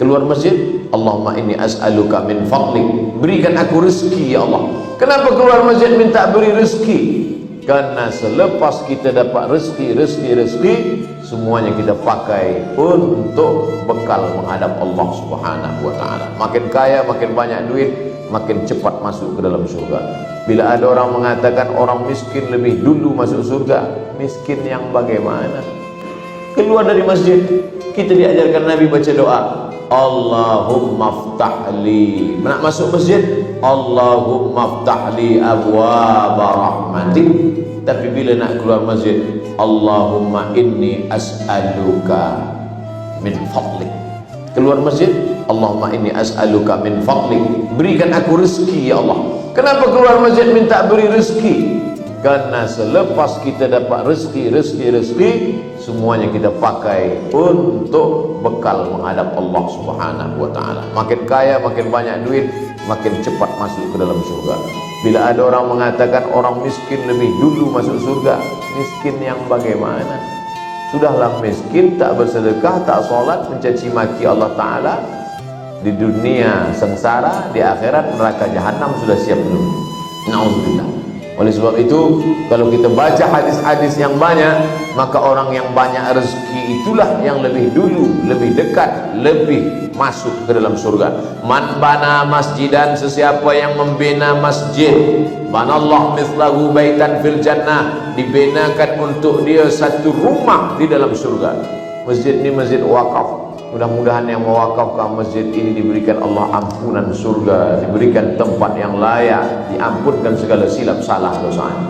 Keluar masjid, Allahumma inni as'aluka min fadlik, berikan aku rezeki ya Allah. Kenapa keluar masjid minta beri rezeki? Karena selepas kita dapat rezeki, semuanya kita pakai untuk bekal menghadap Allah Subhanahu wa ta'ala. Makin kaya, makin banyak duit, makin cepat masuk ke dalam surga. Bila ada orang mengatakan orang miskin lebih dulu masuk surga, miskin yang bagaimana? Keluar dari masjid, kita diajarkan Nabi baca doa, Allahumma ftahli. Nak masuk masjid, Allahumma ftahli abwaba rahmatik. Tapi bila nak keluar masjid, Allahumma inni as'aluka min fadlik. Keluar masjid, Allahumma inni as'aluka min fadlik, berikan aku rezeki ya Allah. Kenapa keluar masjid minta beri rezeki? Karena selepas kita dapat rezeki, semuanya kita pakai untuk bekal menghadap Allah Subhanahu wa ta'ala. Makin kaya, makin banyak duit, makin cepat masuk ke dalam surga. Bila ada orang mengatakan orang miskin lebih dulu masuk surga, miskin yang bagaimana? Sudahlah miskin, tak bersedekah, tak solat, mencaci maki Allah Ta'ala. Di dunia sengsara, di akhirat neraka jahanam sudah siap belum? Na'udzubillah. Oleh sebab itu, kalau kita baca hadis-hadis yang banyak, maka orang yang banyak rezeki itulah yang lebih dulu, lebih dekat, lebih masuk ke dalam surga. Man bana masjidan, sesiapa yang membina masjid, banallahu mithlahu baitan fil jannah, dibinakan untuk dia satu rumah di dalam surga. Masjid ini masjid wakaf. Mudah-mudahan yang mewakafkan masjid ini diberikan Allah ampunan surga, diberikan tempat yang layak, diampunkan segala silap salah dosanya.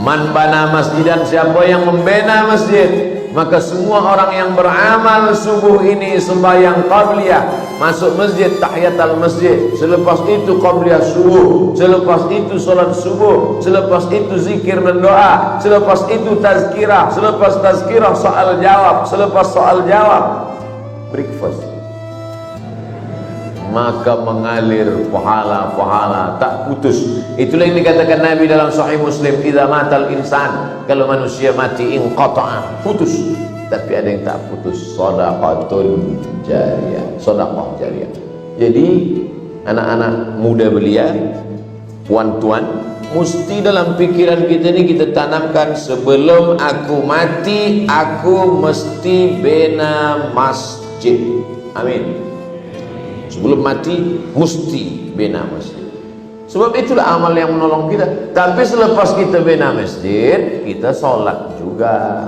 Man bana masjidan, siapa yang membina masjid, maka semua orang yang beramal subuh ini sembahyang qabliyah, masuk masjid tahiyatul masjid, selepas itu qabliyah subuh, selepas itu salat subuh, selepas itu zikir dan doa, selepas itu tazkirah, selepas tazkirah soal jawab, selepas soal jawab breakfast, maka mengalir pahala-pahala tak putus. Itulah yang dikatakan Nabi dalam Sahih Muslim, idza matal insan, kalau manusia mati inqata'a, putus. Tapi ada yang tak putus, shadaqatun jariyah, sedekah jariyah. Jadi anak-anak muda belia, puan-tuan, mesti dalam pikiran kita ni kita tanamkan, sebelum aku mati aku mesti bina masjid. Amin. Sebelum mati mesti bina masjid. Sebab itulah amal yang menolong kita. Tapi selepas kita bina masjid, kita sholat juga.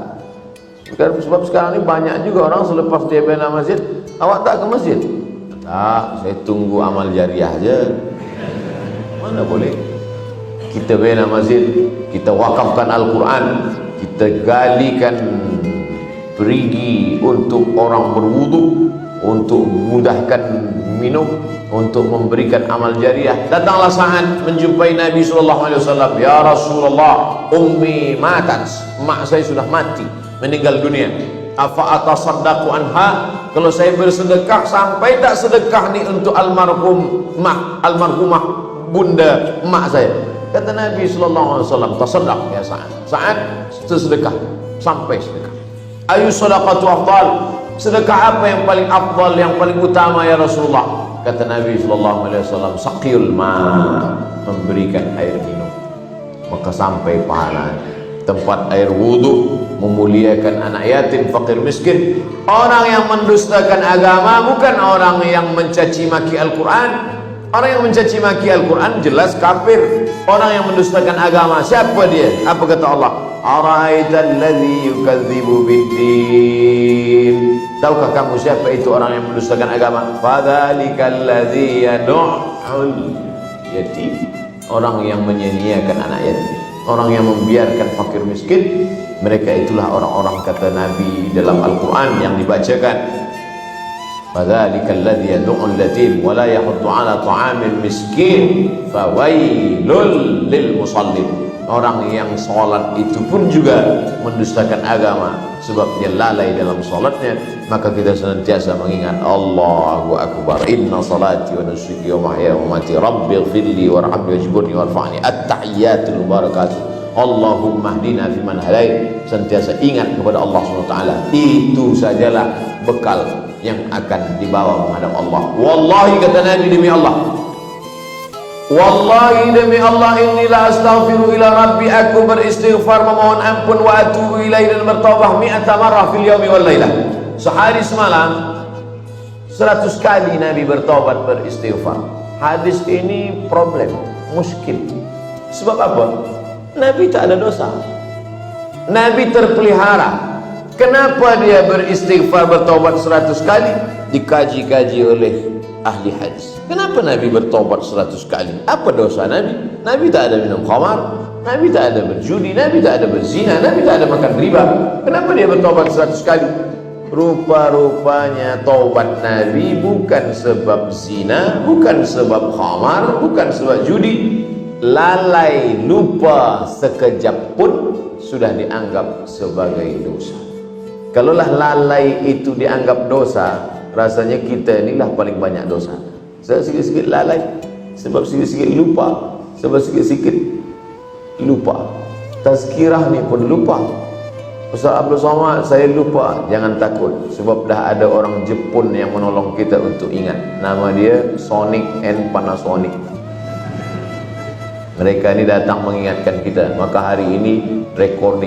Sebab sekarang ini banyak juga orang selepas dia bina masjid, awak tak ke masjid? Tak, saya tunggu amal jariah aja. Mana boleh? Kita bina masjid, kita wakafkan Al-Quran, kita galikan perigi untuk orang berwudu, untuk memudahkan minum, untuk memberikan amal jariah. Datanglah saat menjumpai Nabi SAW. Ya Rasulullah, ummi matat, mak saya sudah mati, meninggal dunia. Afa atasaddaqu anha, kalau saya bersedekah, sampai tak sedekah ni untuk almarhumah bunda mak saya. Kata Nabi SAW, tasaddaq ya Sa'ad, sedekah, sampai sedekah. Ayu sadaqatu afdal, sedekah apa yang paling afdal, yang paling utama ya Rasulullah? Kata Nabi SAW, saqiyul ma, memberikan air minum. Maka sampai pahala. Tempat air wudu, memuliakan anak yatim, fakir miskin. Orang yang mendustakan agama bukan orang yang mencaci maki Al-Quran. Orang yang mencaci maki Al-Quran jelas kafir. Orang yang mendustakan agama, siapa dia? Apa kata Allah? Ara'aital ladzi yukadzibu biddin. Tahukah kamu siapa itu orang yang mendustakan agama? Fadzalikal ladzi yad'ul yatim. Orang yang menyia-nyiakan anak yatim, orang yang membiarkan fakir miskin. Mereka itulah orang-orang, kata Nabi dalam Al-Quran yang dibacakan, fadzalikal ladzi yad'ul yatim wa la yahuddu 'ala ta'amil miskin fawailul lil musallin. Orang yang sholat itu pun juga mendustakan agama, sebab dia lalai dalam sholatnya. Maka kita senantiasa mengingat Allahu Akbar, inna salati wa nusuki wa mahyaya wa mamati rabbighfirli warhamni wajburni warfa'ni, at-tahiyyatul mubarakatuh, Allahumma hdina fiman hadait. Senantiasa ingat kepada Allah SWT. Itu sajalah bekal yang akan dibawa menghadap Allah. Wallahi, kata Nabi, demi Allah, wallahi demi Allah, inilah astaghfiru ila rabbi, aku beristighfar memohon ampun, wa atubu ilaihi, dan bertaubat 100 marrah fil yaumi wal lailah. Sehari semalam 100 kali Nabi bertaubat, beristighfar. Hadis ini problem, muskil. Sebab apa? Nabi tak ada dosa, Nabi terpelihara. Kenapa dia beristighfar, bertaubat 100 kali? Dikaji-kaji oleh ahli hadis. Kenapa Nabi bertaubat 100 kali? Apa dosa Nabi? Nabi tak ada minum khamar, Nabi tak ada berjudi, Nabi tak ada berzina, Nabi tak ada makan riba. Kenapa dia bertaubat 100 kali? Rupa-rupanya taubat Nabi bukan sebab zina, bukan sebab khamar, bukan sebab judi. Lalai, lupa sekejap pun sudah dianggap sebagai dosa. Kalaulah lalai itu dianggap dosa, rasanya kita inilah paling banyak dosa. Sebab sikit-sikit lalai, sebab sikit-sikit lupa, sebab sikit-sikit lupa. Tazkirah ni pun lupa. Ustaz Abdul Somad, saya lupa. Jangan takut, sebab dah ada orang Jepun yang menolong kita untuk ingat. Nama dia Sonic and Panasonic. Mereka ni datang mengingatkan kita. Maka hari ini rekod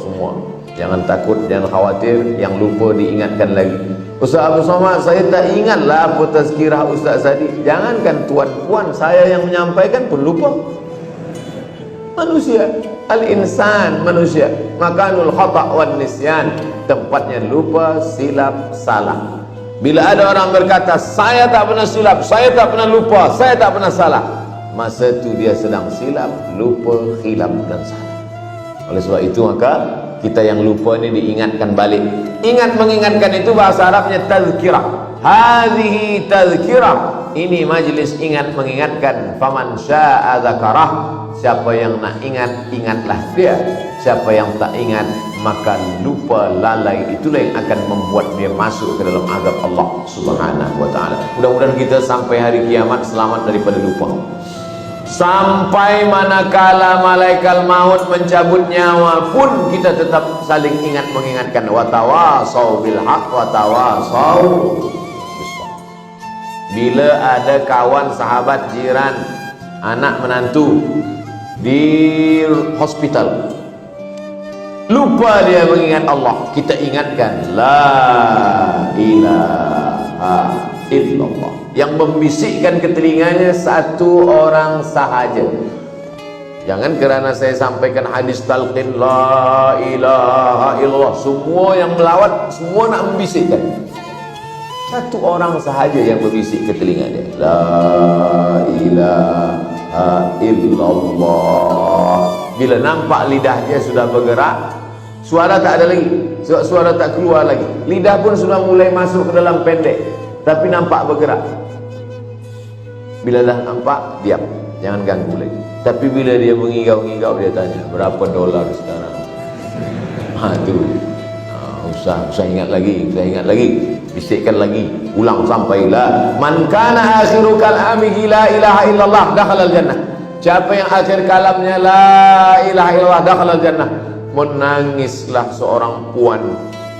semua. Jangan takut, jangan khawatir, yang lupa diingatkan lagi. Ustaz Abdul Somad, saya tak ingatlah apa tazkirah Ustaz tadi. Jangankan tuan-puan, saya yang menyampaikan pun lupa. Manusia, al-insan, manusia, makanul khata' wan nisyan, tempatnya lupa, silap, salah. Bila ada orang berkata, saya tak pernah silap, saya tak pernah lupa, saya tak pernah salah, masa itu dia sedang silap, lupa, khilaf dan salah. Oleh sebab itu maka kita yang lupa ini diingatkan balik. Ingat mengingatkan itu bahasa Arabnya tazkirah. Hadhihi tazkirah. Ini majlis ingat mengingatkan. Faman syaa dzakarah. Siapa yang nak ingat, ingatlah dia. Siapa yang tak ingat, maka lupa, lalai, itulah yang akan membuat dia masuk ke dalam azab Allah Subhanahu wa taala. Mudah-mudahan kita sampai hari kiamat selamat daripada lupa. Sampai manakala malaikat maut mencabut nyawa pun kita tetap saling ingat mengingatkan. Watawasau bil haq watawasau bis sabr. Bila ada kawan, sahabat, jiran, anak menantu di hospital, lupa dia mengingat Allah, kita ingatkan la ilaha illallah. Yang membisikkan ke telinganya satu orang sahaja. Jangan kerana saya sampaikan hadis talqin la ilaha illallah, semua yang melawat, semua nak membisikkan. Satu orang sahaja yang berbisik ke telinga dia, la ilaha illallah. Bila nampak lidahnya sudah bergerak, suara tak ada lagi, suara tak keluar lagi, lidah pun sudah mulai masuk ke dalam pendek, tapi nampak bergerak. Bila dah nampak, diam, jangan ganggu lagi. Tapi bila dia mengigau-ngigau, dia tanya, berapa dolar sekarang? Usah ingat lagi, bisikkan lagi, ulang sampailah. Man kana akhiru kalamihi la ilaha illallah dakhalal jannah. Siapa yang akhir kalamnya la ilaha illallah dakhalal jannah. Menangislah seorang puan,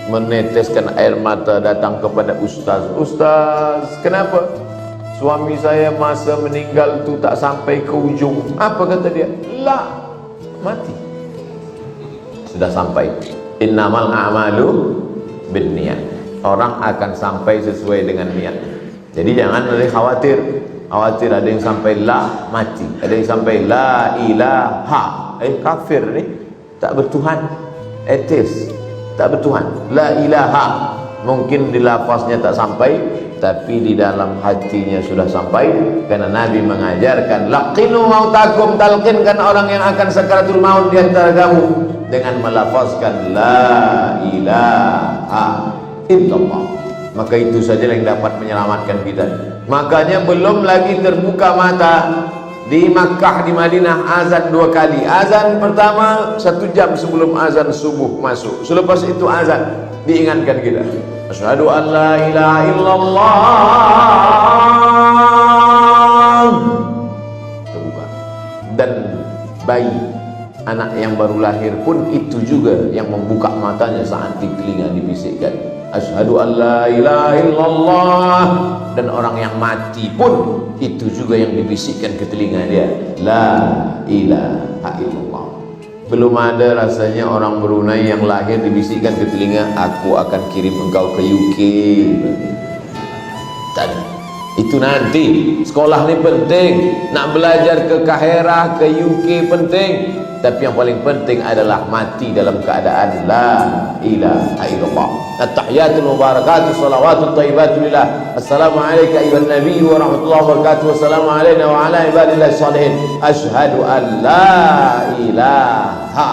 meneteskan air mata, datang kepada ustaz. Ustaz, kenapa? Suami saya masa meninggal tu tak sampai ke ujung. Apa kata dia? La, mati. Sudah sampai. Innamal a'malu binniyat. Orang akan sampai sesuai dengan niat. Jadi jangan ada khawatir. Khawatir ada yang sampai la, mati. Ada yang sampai la ilaha. Kafir ni, tak bertuhan. Atheist, tak bertuhan. La ilaha. Mungkin di lafaznya tak sampai, tapi di dalam hatinya sudah sampai. Karena Nabi mengajarkan, laqinu mautakum, talqinkan orang yang akan sakaratul maut di antara kamu dengan melafazkan la ilaha illallah. Maka itu saja yang dapat menyelamatkan kita. Makanya belum lagi terbuka mata di Makkah, di Madinah, azan 2 kali. Azan pertama 1 jam sebelum azan subuh masuk. Selepas itu azan diingatkan kita, asyhadu an la ilaha illallah. Terbuka. Dan bayi Anak yang baru lahir pun itu juga yang membuka matanya saat di telinga dibisikkan asyhadu an la ilaha illallah. Dan orang yang mati pun itu juga yang dibisikkan ke telinga dia, la ilaha illallah. Belum ada rasanya orang Brunei yang lahir dibisikkan ke telinga, aku akan kirim engkau ke UK. Tak ada. Itu nanti. Sekolah ni penting, nak belajar ke Kahirah, ke UK penting, tapi yang paling penting adalah mati dalam keadaan la ilaha illallah. At-tahiyatul mubarakatuh salawatut thayyibatu lillah. Assalamu alayka ayyuhan nabiy wa rahmatullahi wa barakatuh. Wassalamu alayna wa ala ibadillahi shalihin. Asyhadu an la ilaha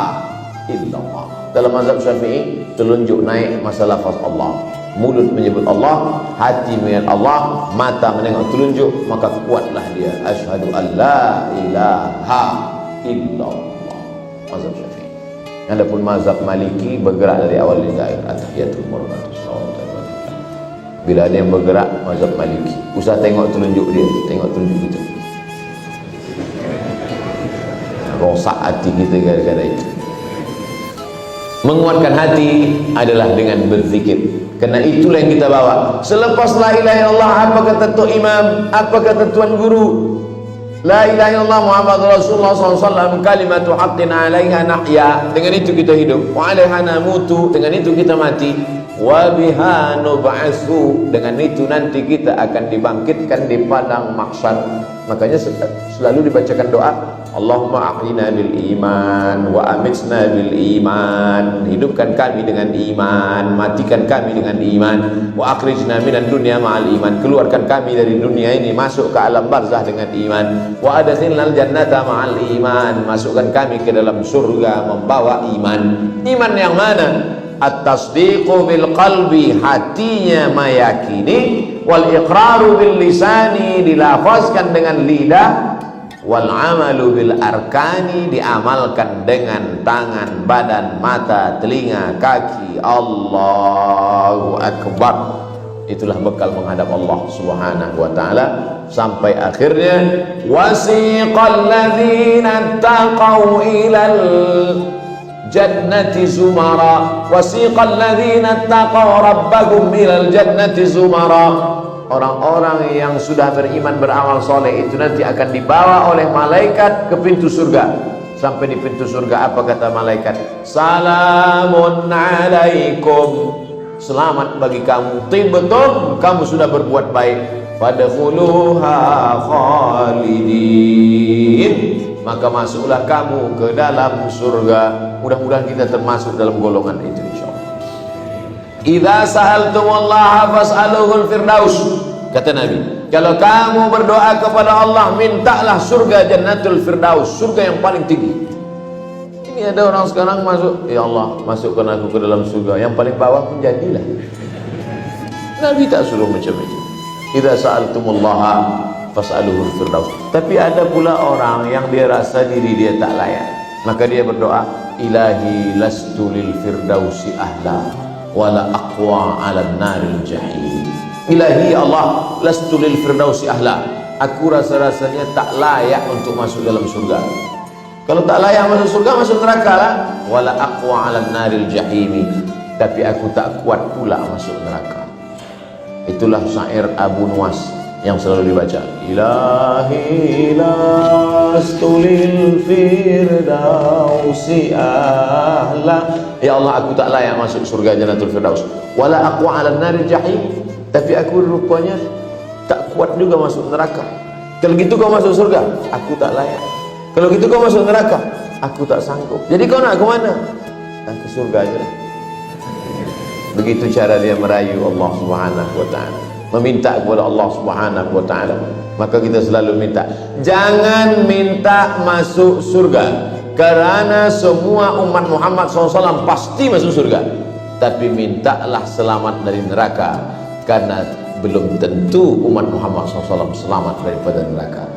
illallah. Dalam mazhab Syafi'i, telunjuk naik masa lafaz Allah. Mulut menyebut Allah, hati mengingat Allah, mata menengok telunjuk, maka kuatlah dia. Asyhadu an la ilaha illallah. Mazhab Syafi'i. Adapun mazhab Maliki bergerak dari awal hingga akhir. At-tahiyatul mubarakatuh. Bila ada yang bergerak mazhab Maliki, usah tengok telunjuk dia, tengok telunjuk kita. Rosak hati kita gara-gara itu. Menguatkan hati adalah dengan berzikir. Karena itulah yang kita bawa. Selepas la ilaha illallah, apa kata Tok Imam, apa kata Tuan Guru? La ilaha illallah Muhammad Rasulullah SAW kalimatu haqqin alaiha nahya. Dengan itu kita hidup. Wa alaiha namutu. Dengan itu kita mati. Wa biha nub'atsu. Dengan itu nanti kita akan dibangkitkan di padang mahsyar. Makanya selalu dibacakan doa, Allahumma ahyina bil iman wa amitsna bil iman. Hidupkan kami dengan iman, matikan kami dengan iman. Wa akhrijna minad dunya ma'al iman. Keluarkan kami dari dunia ini, masuk ke alam barzah dengan iman. Wa adkhilnal jannata ma'al iman. Masukkan kami ke dalam surga membawa iman. Iman yang mana? At-tasdiqu bil qalbi, hatinya meyakini, wal iqraru bil lisani, dilafazkan dengan lidah, wal amalu bil arkani, diamalkan dengan tangan, badan, mata, telinga, kaki. Allahu akbar. Itulah bekal menghadap Allah Subhanahu wa taala sampai akhirnya wasiqal ladzina taqaw ilal jannati zumara. Wasiqal ladzina taqaw rabbahum ilal jannati zumara. Orang-orang yang sudah beriman, beramal soleh itu nanti akan dibawa oleh malaikat ke pintu surga. Sampai di pintu surga, apa kata malaikat? Salamun alaikum, selamat bagi kamu, tibtum, kamu sudah berbuat baik. Fadkhuluha khalidin, maka masuklah kamu ke dalam surga. Mudah-mudahan kita termasuk dalam golongan itu insyaallah. Idza sa'altumullaha fas'aluhul firdaus. Kata Nabi, kalau kamu berdoa kepada Allah, mintalah surga jannatul firdaus, surga yang paling tinggi. Ini ada orang sekarang masuk, ya Allah, masukkan aku ke dalam surga. Yang paling bawah pun jadilah. Nabi tak suruh macam itu. Idza sa'altumullaha fas'aluhul firdaus. Tapi ada pula orang yang dia rasa diri dia tak layak, maka dia berdoa, ilahi lastu lil firdausi ahla wala aqwa 'alan naril jahim. Ilahi Allah, lastu lil firdausi ahla, aku rasa-rasanya tak layak untuk masuk dalam surga. Kalau tak layak masuk surga, masuk neraka lah. Wala aqwa 'alan naril jahim, tapi aku tak kuat pula masuk neraka. Itulah syair Abu Nuwas yang selalu dibaca, ilahi lastu lil firdausi ahla. Ya Allah, aku tak layak masuk surga jannatul firdaus. Wala aqwa 'alan naril jahim, tapi aku rupanya tak kuat juga masuk neraka. Kalau gitu kau masuk surga, aku tak layak. Kalau gitu kau masuk neraka, aku tak sanggup. Jadi kau nak ke mana? Nak ke surga aja. Begitu cara dia merayu Allah Subhanahu wa taala, meminta kepada Allah Subhanahu wa taala. Maka kita selalu minta, jangan minta masuk surga, karena semua umat Muhammad SAW pasti masuk surga. Tapi mintalah selamat dari neraka, karena belum tentu umat Muhammad SAW selamat daripada neraka.